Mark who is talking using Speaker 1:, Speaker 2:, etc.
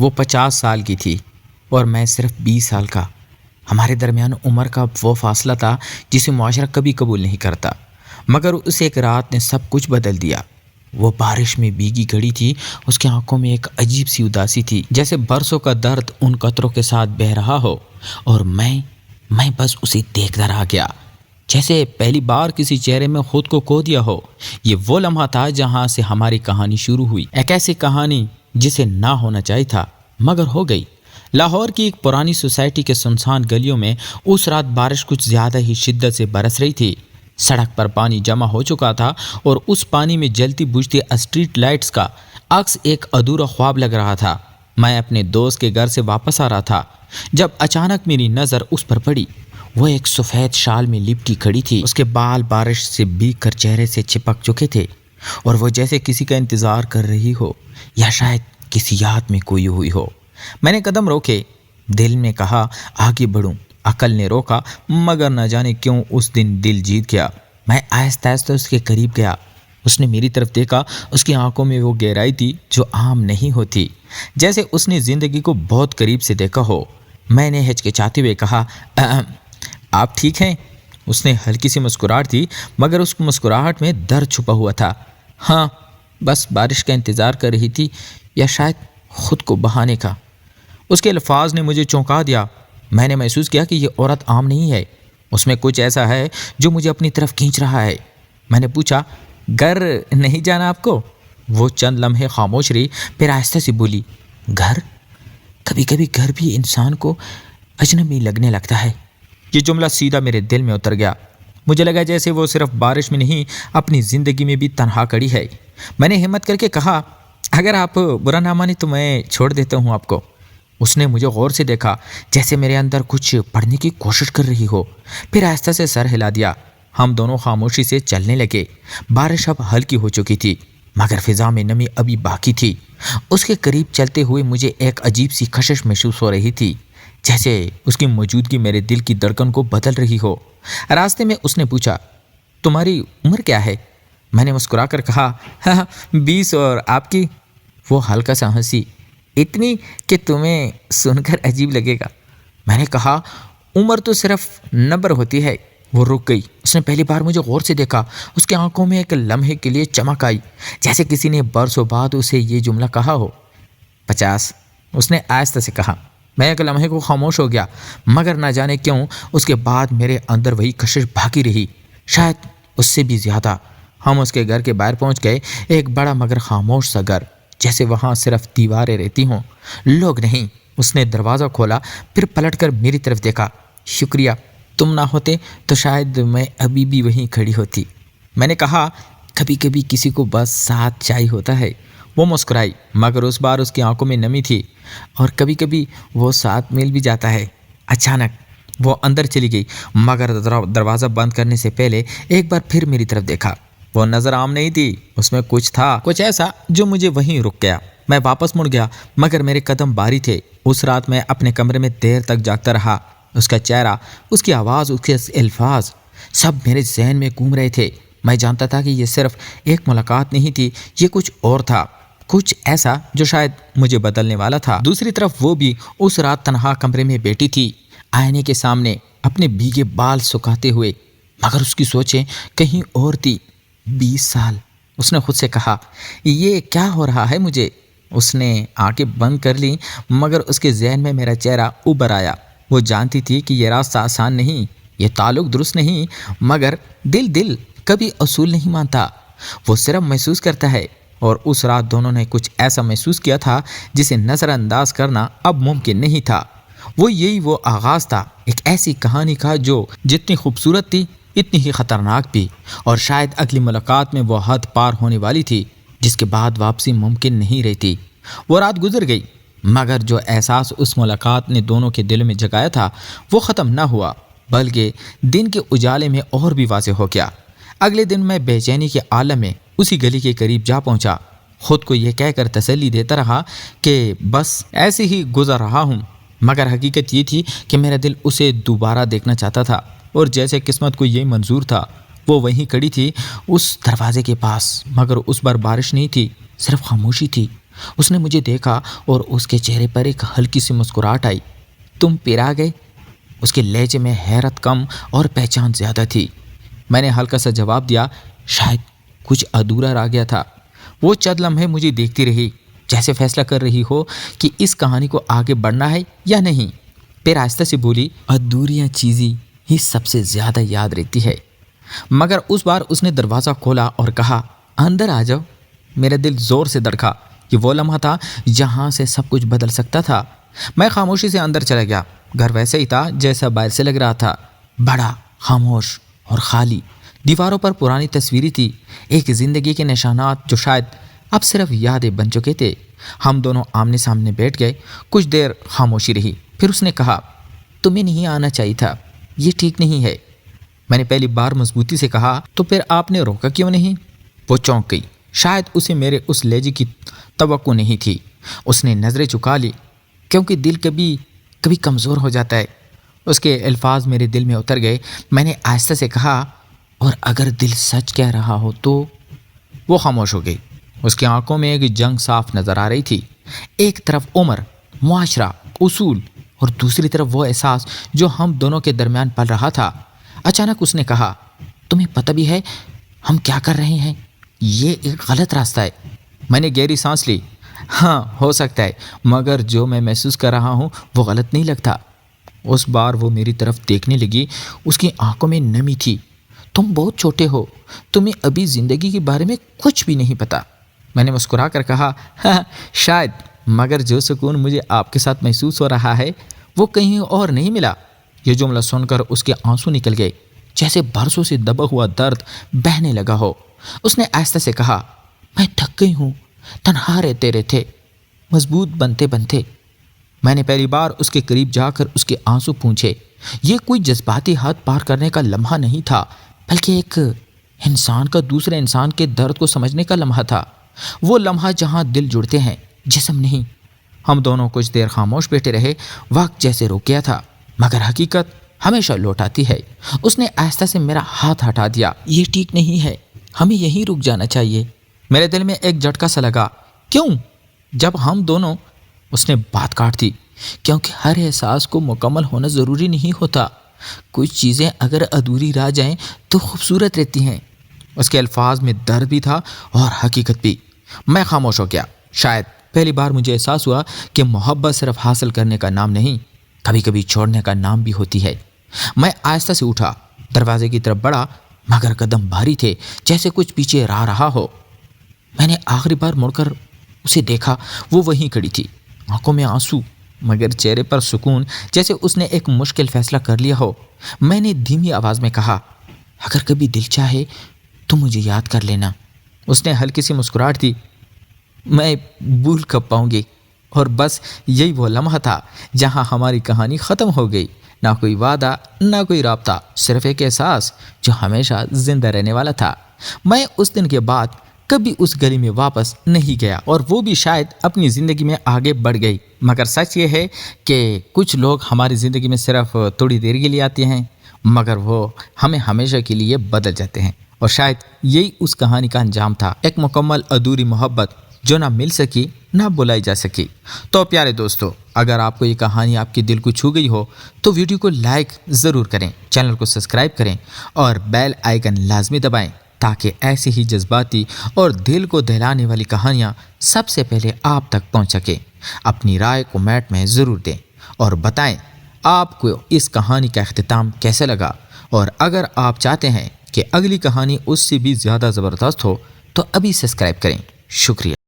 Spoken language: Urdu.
Speaker 1: وہ 50 سال کی تھی اور میں صرف 20 سال کا۔ ہمارے درمیان عمر کا وہ فاصلہ تھا جسے معاشرہ کبھی قبول نہیں کرتا، مگر اس ایک رات نے سب کچھ بدل دیا۔ وہ بارش میں بھیگی کھڑی تھی، اس کی آنکھوں میں ایک عجیب سی اداسی تھی، جیسے برسوں کا درد ان قطروں کے ساتھ بہہ رہا ہو، اور میں بس اسے دیکھتا رہ گیا، جیسے پہلی بار کسی چہرے میں خود کو کھو دیا ہو۔ یہ وہ لمحہ تھا جہاں سے ہماری کہانی شروع ہوئی، ایک ایسی کہانی جسے نہ ہونا چاہیے تھا مگر ہو گئی۔ لاہور کی ایک پرانی سوسائٹی کے سنسان گلیوں میں اس رات بارش کچھ زیادہ ہی شدت سے برس رہی تھی۔ سڑک پر پانی جمع ہو چکا تھا اور اس پانی میں جلتی بجھتی اسٹریٹ لائٹس کا عکس ایک ادھورا خواب لگ رہا تھا۔ میں اپنے دوست کے گھر سے واپس آ رہا تھا جب اچانک میری نظر اس پر پڑی۔ وہ ایک سفید شال میں لپٹی کھڑی تھی، اس کے بال بارش سے بھیگ کر چہرے سے چپک چکے تھے اور وہ جیسے کسی کا انتظار کر رہی ہو یا شاید کسی یاد میں کوئی ہوئی ہو۔ میں نے قدم روکے، دل میں کہا آگے بڑھوں، عقل نے روکا، مگر نہ جانے کیوں اس دن دل جیت گیا۔ میں آہستہ آہستہ اس کے قریب گیا۔ اس نے میری طرف دیکھا، اس کی آنکھوں میں وہ گہرائی تھی جو عام نہیں ہوتی، جیسے اس نے زندگی کو بہت قریب سے دیکھا ہو۔ میں نے ہچکچاتے ہوئے کہا آپ ٹھیک ہیں؟ اس نے ہلکی سی مسکراہٹ تھی مگر اس مسکراہٹ میں درد چھپا ہوا تھا۔ ہاں، بس بارش کا انتظار کر رہی تھی، یا شاید خود کو بہانے کا۔ اس کے الفاظ نے مجھے چونکا دیا۔ میں نے محسوس کیا کہ یہ عورت عام نہیں ہے، اس میں کچھ ایسا ہے جو مجھے اپنی طرف کھینچ رہا ہے۔ میں نے پوچھا گھر نہیں جانا آپ کو؟ وہ چند لمحے خاموش رہی، پھر آہستہ سے بولی گھر؟ کبھی کبھی گھر بھی انسان کو اجنبی لگنے لگتا ہے۔ یہ جملہ سیدھا میرے دل میں اتر گیا۔ مجھے لگا جیسے وہ صرف بارش میں نہیں، اپنی زندگی میں بھی تنہا کھڑی ہے۔ میں نے ہمت کر کے کہا اگر آپ برا نہ مانے تو میں چھوڑ دیتا ہوں آپ کو۔ اس نے مجھے غور سے دیکھا، جیسے میرے اندر کچھ پڑھنے کی کوشش کر رہی ہو، پھر آہستہ سے سر ہلا دیا۔ ہم دونوں خاموشی سے چلنے لگے۔ بارش اب ہلکی ہو چکی تھی مگر فضا میں نمی ابھی باقی تھی۔ اس کے قریب چلتے ہوئے مجھے ایک عجیب سی کشش محسوس ہو رہی تھی، جیسے اس کی موجودگی میرے دل کی دھڑکن کو بدل رہی ہو۔ راستے میں اس نے پوچھا تمہاری عمر کیا ہے؟ میں نے مسکرا کر کہا 20 اور آپ کی؟ وہ ہلکا سا ہنسی، اتنی کہ تمہیں سن کر عجیب لگے گا۔ میں نے کہا عمر تو صرف نمبر ہوتی ہے۔ وہ رک گئی، اس نے پہلی بار مجھے غور سے دیکھا۔ اس کی آنکھوں میں ایک لمحے کے لیے چمک آئی، جیسے کسی نے برسوں بعد اسے یہ جملہ کہا ہو۔ 50، اس نے آہستہ سے کہا۔ میں ایک لمحے کو خاموش ہو گیا، مگر نہ جانے کیوں اس کے بعد میرے اندر وہی کشش باقی رہی، شاید اس سے بھی زیادہ۔ ہم اس کے گھر کے باہر پہنچ گئے، ایک بڑا مگر خاموش سا گھر، جیسے وہاں صرف دیواریں رہتی ہوں، لوگ نہیں۔ اس نے دروازہ کھولا، پھر پلٹ کر میری طرف دیکھا۔ شکریہ، تم نہ ہوتے تو شاید میں ابھی بھی وہیں کھڑی ہوتی۔ میں نے کہا کبھی کبھی کسی کو بس ساتھ چاہیے ہوتا ہے۔ وہ مسکرائی، مگر اس بار اس کی آنکھوں میں نمی تھی، اور کبھی کبھی وہ ساتھ مل بھی جاتا ہے۔ اچانک وہ اندر چلی گئی، مگر دروازہ بند کرنے سے پہلے ایک بار پھر میری طرف دیکھا۔ وہ نظر عام نہیں تھی، اس میں کچھ تھا، کچھ ایسا جو مجھے وہیں رک گیا۔ میں واپس مڑ گیا، مگر میرے قدم بھاری تھے۔ اس رات میں اپنے کمرے میں دیر تک جاگتا رہا۔ اس کا چہرہ، اس کی آواز، اس کے الفاظ، سب میرے ذہن میں گھوم رہے تھے۔ میں جانتا تھا کہ یہ صرف ایک ملاقات نہیں تھی، یہ کچھ اور تھا، کچھ ایسا جو شاید مجھے بدلنے والا تھا۔ دوسری طرف وہ بھی اس رات تنہا کمرے میں بیٹھی تھی، آئینے کے سامنے اپنے بھیگے بال سکھاتے ہوئے، مگر اس کی سوچیں کہیں اور تھی۔ 20 سال، اس نے خود سے کہا۔ یہ کیا ہو رہا ہے مجھے؟ اس نے آنکھیں بند کر لیں، مگر اس کے ذہن میں میرا چہرہ ابھر آیا۔ وہ جانتی تھی کہ یہ راستہ آسان نہیں، یہ تعلق درست نہیں، مگر دل کبھی اصول نہیں مانتا، وہ صرف محسوس کرتا ہے۔ اور اس رات دونوں نے کچھ ایسا محسوس کیا تھا جسے نظر انداز کرنا اب ممکن نہیں تھا۔ وہ آغاز تھا ایک ایسی کہانی کا جو جتنی خوبصورت تھی اتنی ہی خطرناک بھی، اور شاید اگلی ملاقات میں وہ حد پار ہونے والی تھی جس کے بعد واپسی ممکن نہیں رہتی۔ وہ رات گزر گئی، مگر جو احساس اس ملاقات نے دونوں کے دل میں جگایا تھا وہ ختم نہ ہوا، بلکہ دن کے اجالے میں اور بھی واضح ہو گیا۔ اگلے دن میں بے چینی کے عالم میں اسی گلی کے قریب جا پہنچا، خود کو یہ کہہ کر تسلی دیتا رہا کہ بس ایسے ہی گزر رہا ہوں، مگر حقیقت یہ تھی کہ میرا دل اسے دوبارہ دیکھنا چاہتا تھا، اور جیسے قسمت کو یہ منظور تھا وہ وہیں کھڑی تھی اس دروازے کے پاس، مگر اس بار بارش نہیں تھی، صرف خاموشی تھی۔ اس نے مجھے دیکھا اور اس کے چہرے پر ایک ہلکی سی مسکراہٹ آئی۔ تم پھر آ گئے؟ اس کے لہجے میں حیرت کم اور پہچان زیادہ تھی۔ میں نے ہلکا سا جواب دیا، شاید کچھ ادھورا رہ گیا تھا۔ وہ چند لمحے مجھے دیکھتی رہی، جیسے فیصلہ کر رہی ہو کہ اس کہانی کو آگے بڑھنا ہے یا نہیں۔ پھر آہستہ سے بولی، ادھوریاں چیزیں ہی سب سے زیادہ یاد رہتی ہے۔ مگر اس بار اس نے دروازہ کھولا اور کہا، اندر آ جاؤ۔ میرا دل زور سے دھڑکا۔ یہ وہ لمحہ تھا جہاں سے سب کچھ بدل سکتا تھا۔ میں خاموشی سے اندر چلا گیا۔ گھر ویسے ہی تھا جیسا باہر سے لگ رہا تھا، بڑا، خاموش اور خالی۔ دیواروں پر پرانی تصویریں تھی، ایک زندگی کے نشانات جو شاید اب صرف یادیں بن چکے تھے۔ ہم دونوں آمنے سامنے بیٹھ گئے۔ کچھ دیر خاموشی رہی، پھر اس نے کہا، تمہیں نہیں آنا چاہیے تھا، یہ ٹھیک نہیں ہے۔ میں نے پہلی بار مضبوطی سے کہا، تو پھر آپ نے روکا کیوں نہیں؟ وہ چونک گئی، شاید اسے میرے اس لہجے کی توقع نہیں تھی۔ اس نے نظریں چکا لی، کیونکہ دل کبھی کبھی کمزور ہو جاتا ہے۔ اس کے الفاظ میرے دل میں اتر گئے۔ میں نے آہستہ سے کہا، اور اگر دل سچ کہہ رہا ہو تو؟ وہ خاموش ہو گئی۔ اس کی آنکھوں میں ایک جنگ صاف نظر آ رہی تھی، ایک طرف عمر، معاشرہ، اصول، اور دوسری طرف وہ احساس جو ہم دونوں کے درمیان پل رہا تھا۔ اچانک اس نے کہا، تمہیں پتہ بھی ہے ہم کیا کر رہے ہیں؟ یہ ایک غلط راستہ ہے۔ میں نے گہری سانس لی۔ ہاں ہو سکتا ہے، مگر جو میں محسوس کر رہا ہوں وہ غلط نہیں لگتا۔ اس بار وہ میری طرف دیکھنے لگی، اس کی آنکھوں میں نمی تھی۔ تم بہت چھوٹے ہو، تمہیں ابھی زندگی کے بارے میں کچھ بھی نہیں پتہ۔ میں نے مسکرا کر کہا، ہاں شاید، مگر جو سکون مجھے آپ کے ساتھ محسوس ہو رہا ہے وہ کہیں اور نہیں ملا۔ یہ جملہ سن کر اس کے آنسو نکل گئے، جیسے برسوں سے دبا ہوا درد بہنے لگا ہو۔ اس نے آہستہ سے کہا، میں تھک گئی ہوں، تنہا رہتے رہتے، مضبوط بنتے بنتے۔ میں نے پہلی بار اس کے قریب جا کر اس کے آنسو پونچھے۔ یہ کوئی جذباتی حد پار کرنے کا لمحہ نہیں تھا، بلکہ ایک انسان کا دوسرے انسان کے درد کو سمجھنے کا لمحہ تھا۔ وہ لمحہ جہاں دل جڑتے ہیں، جسم نہیں۔ ہم دونوں کچھ دیر خاموش بیٹھے رہے۔ وقت جیسے رک گیا تھا، مگر حقیقت ہمیشہ لوٹ آتی ہے۔ اس نے آہستہ سے میرا ہاتھ ہٹا دیا۔ یہ ٹھیک نہیں ہے، ہمیں یہیں رک جانا چاہیے۔ میرے دل میں ایک جھٹکا سا لگا۔ کیوں؟ جب ہم دونوں، اس نے بات کاٹ دی، کیونکہ ہر احساس کو مکمل ہونا ضروری نہیں ہوتا۔ کچھ چیزیں اگر ادھوری رہ جائیں تو خوبصورت رہتی ہیں۔ اس کے الفاظ میں درد بھی تھا اور حقیقت بھی۔ میں خاموش ہو گیا۔ شاید پہلی بار مجھے احساس ہوا کہ محبت صرف حاصل کرنے کا نام نہیں، کبھی کبھی چھوڑنے کا نام بھی ہوتی ہے۔ میں آہستہ سے اٹھا، دروازے کی طرف بڑھا، مگر قدم بھاری تھے، جیسے کچھ پیچھے رہا ہو۔ میں نے آخری بار مڑ کر اسے دیکھا، وہ وہیں کھڑی تھی، آنکھوں میں آنسو، مگر چہرے پر سکون، جیسے اس نے ایک مشکل فیصلہ کر لیا ہو۔ میں نے دھیمی آواز میں کہا، اگر کبھی دل چاہے تو مجھے یاد کر لینا۔ اس نے ہلکی سی مسکراہٹ دی، میں بھول کب پاؤں گی؟ اور بس یہی وہ لمحہ تھا جہاں ہماری کہانی ختم ہو گئی۔ نہ کوئی وعدہ، نہ کوئی رابطہ، صرف ایک احساس جو ہمیشہ زندہ رہنے والا تھا۔ میں اس دن کے بعد کبھی اس گلی میں واپس نہیں گیا، اور وہ بھی شاید اپنی زندگی میں آگے بڑھ گئی۔ مگر سچ یہ ہے کہ کچھ لوگ ہماری زندگی میں صرف تھوڑی دیر کے لیے آتے ہیں، مگر وہ ہمیں ہمیشہ کے لیے بدل جاتے ہیں۔ اور شاید یہی اس کہانی کا انجام تھا، ایک مکمل ادھوری محبت جو نہ مل سکی نہ بلائی جا سکی۔ تو پیارے دوستو، اگر آپ کو یہ کہانی آپ کے دل کو چھو گئی ہو تو ویڈیو کو لائک ضرور کریں، چینل کو سبسکرائب کریں اور بیل آئیکن لازمی دبائیں، تاکہ ایسی ہی جذباتی اور دل کو دہلانے والی کہانیاں سب سے پہلے آپ تک پہنچ سکیں۔ اپنی رائے کمنٹ میں ضرور دیں اور بتائیں آپ کو اس کہانی کا اختتام کیسے لگا، اور اگر آپ چاہتے ہیں کہ اگلی کہانی اس سے بھی زیادہ زبردست ہو تو ابھی سبسکرائب کریں۔ شکریہ۔